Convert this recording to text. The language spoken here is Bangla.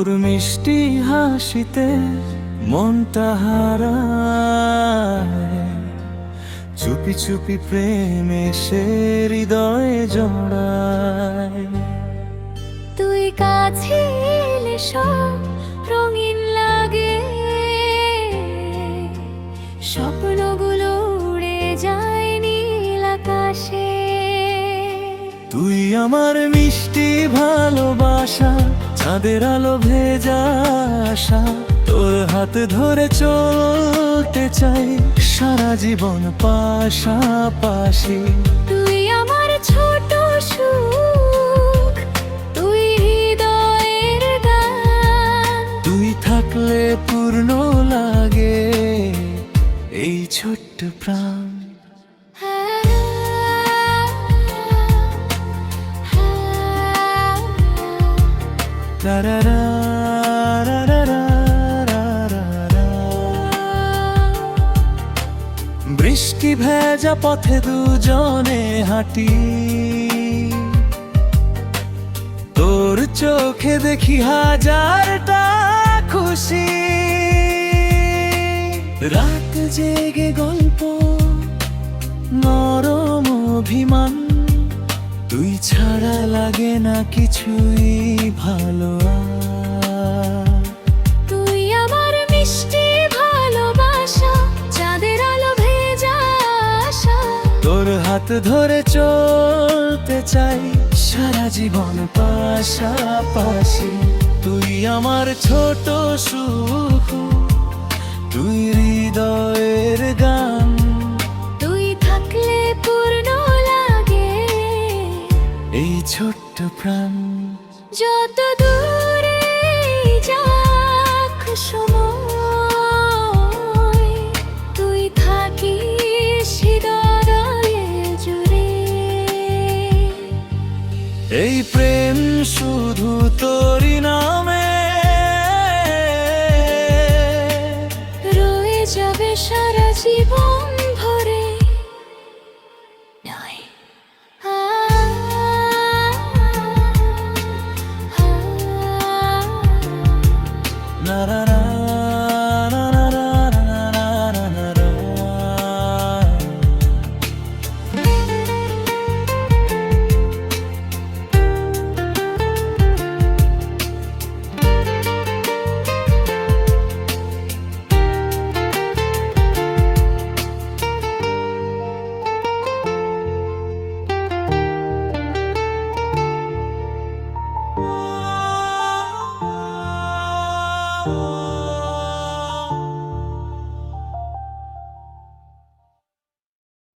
তোর মিষ্টি হাসিতে মনটা হারায়, চুপি চুপি প্রেম এসে হৃদয়ে জড়ায়। তুই কাছে এলে সব রঙিন লাগে, স্বপ্নগুলো উড়ে যায় নীল আকাশে। তুই আমার মিষ্টি ভালোবাসা, চাঁদের আলো ভেজা আশা, তোর হাত ধরে চলতে চাই সারা জীবন পাশাপাশি। তুই আমার ছোট সুখ, তুই হৃদয়ের গান, তুই থাকলে পূর্ণ লাগে এই ছোট্ট প্রাণ। রা বৃষ্টি ভেজা পথে দুজনে হাঁটি, তোর চোখে দেখি হাজারটা খুশি। রাত জেগে গল্প, নরম অভিমান, তুই ছাড়া লাগে না কিছুই ভালো আর। তুই আমার মিষ্টি ভালোবাসা, চাঁদের আলো ভেজা আশা, তোর হাত ধরে চলতে চাই সারা জীবন পাশাপাশি। তুই আমার ছোট সুখ, তুই হৃদয়ের গান, তুই থাকলে পূর্ণ লাগে এই ছোট্ট প্রাণ। যত দূর